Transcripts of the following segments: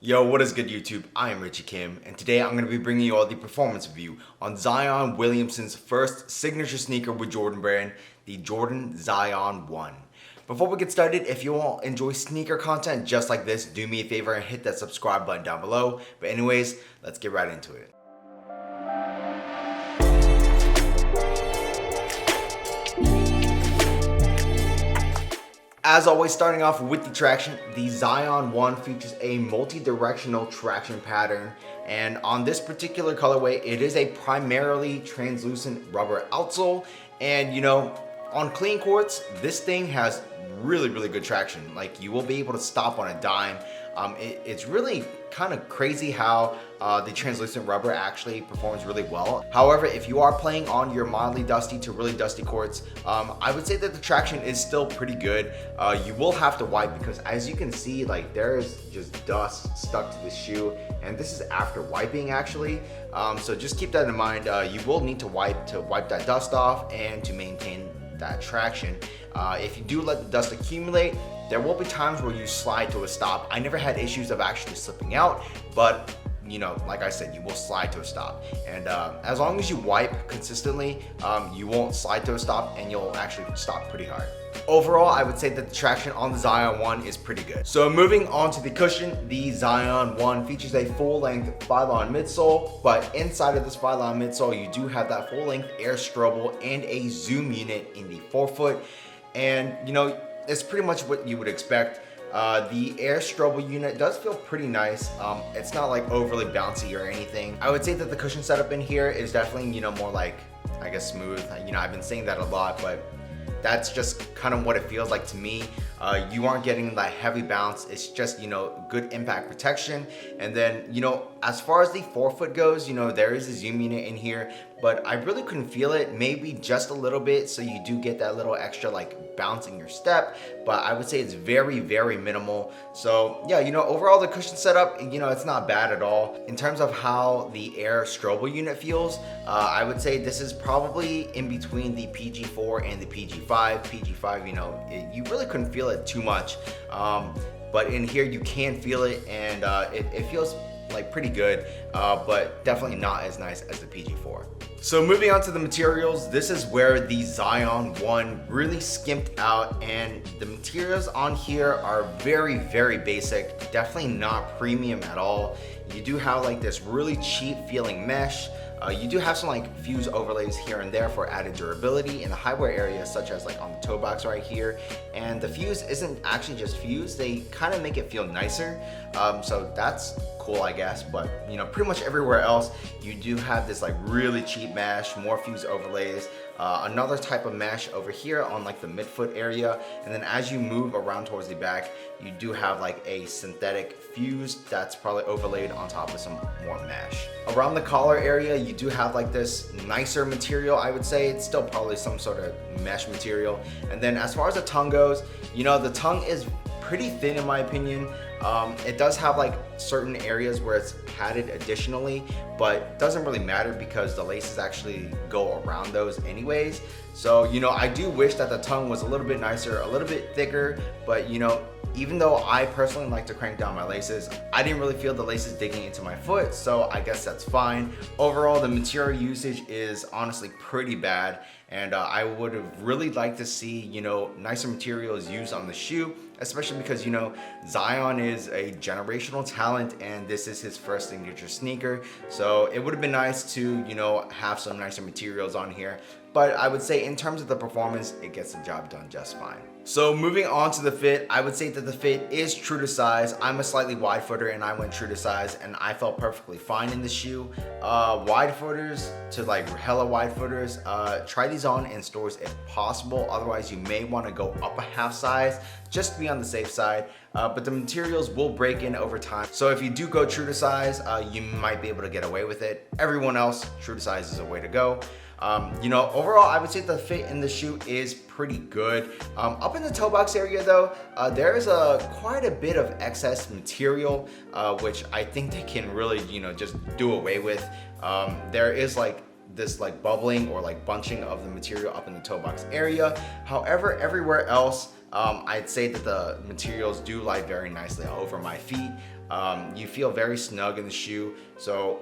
Yo, what is good YouTube? I am Richie Kim, and today I'm going to be bringing you all the performance review on Zion Williamson's first signature sneaker with Jordan Brand, the Jordan Zion 1. Before we get started, if you all enjoy sneaker content just like this, do me a favor and hit that subscribe button down below. But anyways, let's get right into it. As always, starting off with the traction, the Zion 1 features a multi-directional traction pattern, and on this particular colorway, it is a primarily translucent rubber outsole, and on clean courts, this thing has really good traction. Like, you will be able to stop on a dime. It's really kind of crazy how the translucent rubber actually performs really well. However, if you are playing on your mildly dusty to really dusty courts, I would say that the traction is still pretty good. You will have to wipe because, as you can see, like, there is just dust stuck to the shoe, and this is after wiping actually. So just keep that in mind. You will need to wipe that dust off and to maintain that traction. If you do let the dust accumulate, there will be times where you slide to a stop. I never had issues of actually slipping out, but like I said, you will slide to a stop. And as long as you wipe consistently, you won't slide to a stop and you'll actually stop pretty hard. Overall, I would say that the traction on the Zion 1 is pretty good. So moving on to the cushion, the Zion 1 features a full-length Phylon midsole, but inside of this Phylon midsole, you do have that full-length air strobel and a zoom unit in the forefoot. And it's pretty much what you would expect. The air strobel unit does feel pretty nice. It's not like overly bouncy or anything. I would say that the cushion setup in here is definitely, more like, I guess, smooth. I've been saying that a lot, but that's just kind of what it feels like to me. You aren't getting that heavy bounce. It's just, good impact protection. And then, as far as the forefoot goes, there is a zoom unit in here, but I really couldn't feel it, maybe just a little bit. So you do get that little extra like bounce in your step, but I would say it's very minimal. So yeah, overall the cushion setup, it's not bad at all. In terms of how the air strobel unit feels, I would say this is probably in between the PG4 and the PG5. PG5, you really couldn't feel it too much. But in here you can feel it, and it feels like pretty good, but definitely not as nice as the PG4. So moving on to the materials, this is where the Zion 1 really skimped out, and the materials on here are very basic, definitely not premium at all. You do have like this really cheap feeling mesh. You do have some like fuse overlays here and there for added durability in the highwear area, such as like on the toe box right here. And the fuse isn't actually just fuse, they kind of make it feel nicer. So that's cool, I guess. But pretty much everywhere else, you do have this like really cheap mesh, more fuse overlays, another type of mesh over here on like the midfoot area. And then as you move around towards the back, you do have like a synthetic fuse that's probably overlaid on top of some more mesh. Around the collar area, you do have like this nicer material. I would say it's still probably some sort of mesh material. And then as far as the tongue goes, the tongue is pretty thin in my opinion. It does have like certain areas where it's padded additionally, but doesn't really matter because the laces actually go around those anyways. So I do wish that the tongue was a little bit nicer, a little bit thicker, but even though I personally like to crank down my laces, I didn't really feel the laces digging into my foot, so I guess that's fine. Overall, the material usage is honestly pretty bad, and I would have really liked to see, nicer materials used on the shoe, especially because, Zion is a generational talent, and this is his first signature sneaker, so it would have been nice to, have some nicer materials on here. But I would say in terms of the performance, it gets the job done just fine. So moving on to the fit, I would say that the fit is true to size. I'm a slightly wide footer and I went true to size, and I felt perfectly fine in the shoe. Wide footers to like hella wide footers, try these on in stores if possible. Otherwise, you may want to go up a half size just to be on the safe side. But the materials will break in over time. So if you do go true to size, you might be able to get away with it. Everyone else, true to size is a way to go. Overall, I would say the fit in the shoe is pretty good. Up in the toe box area though, there is quite a bit of excess material, which I think they can really, just do away with. There is like this like bubbling or like bunching of the material up in the toe box area. However, everywhere else, I'd say that the materials do lie very nicely over my feet. You feel very snug in the shoe. So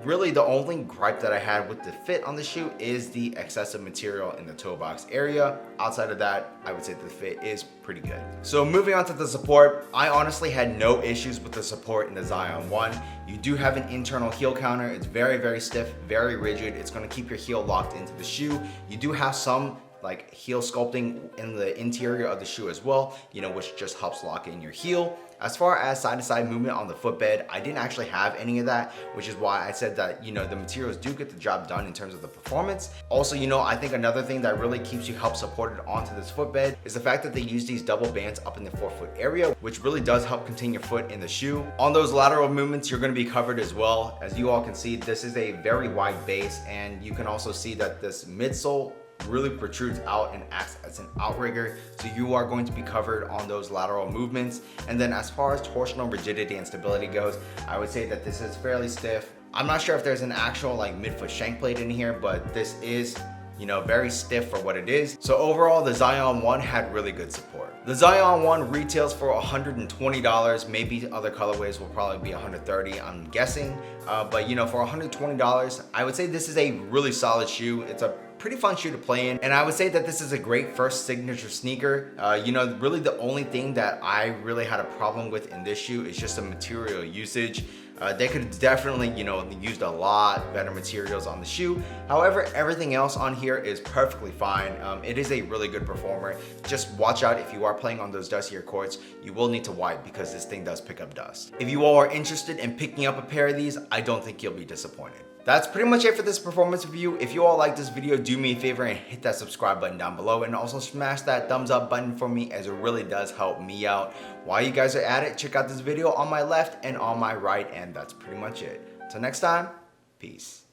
really the only gripe that I had with the fit on the shoe is the excessive material in the toe box area. Outside of that, I would say the fit is pretty good. So moving on to the support, I honestly had no issues with the support in the Zion 1. You do have an internal heel counter. It's very, very stiff, very rigid. It's gonna keep your heel locked into the shoe. You do have some like heel sculpting in the interior of the shoe as well, which just helps lock in your heel. As far as side-to-side movement on the footbed, I didn't actually have any of that, which is why I said that, the materials do get the job done in terms of the performance. Also, I think another thing that really keeps you help supported onto this footbed is the fact that they use these double bands up in the forefoot area, which really does help contain your foot in the shoe. On those lateral movements, you're gonna be covered as well. As you all can see, this is a very wide base, and you can also see that this midsole really protrudes out and acts as an outrigger, so you are going to be covered on those lateral movements. And then as far as torsional rigidity and stability goes, I would say that this is fairly stiff. I'm not sure if there's an actual like midfoot shank plate in here, but this is very stiff for what it is. So overall, the Zion 1 had really good support. The Zion 1 retails for $120. Maybe other colorways will probably be $130, I'm guessing. But for $120, I would say this is a really solid shoe. It's a pretty fun shoe to play in, and I would say that this is a great first signature sneaker. Really the only thing that I really had a problem with in this shoe is just the material usage. They could definitely, used a lot better materials on the shoe. However, everything else on here is perfectly fine. It is a really good performer. Just watch out if you are playing on those dustier courts, you will need to wipe because this thing does pick up dust. If you all are interested in picking up a pair of these, I don't think you'll be disappointed. That's pretty much it for this performance review. If you all like this video, do me a favor and hit that subscribe button down below, and also smash that thumbs up button for me, as it really does help me out. While you guys are at it, check out this video on my left and on my right, and that's pretty much it. Till next time, peace.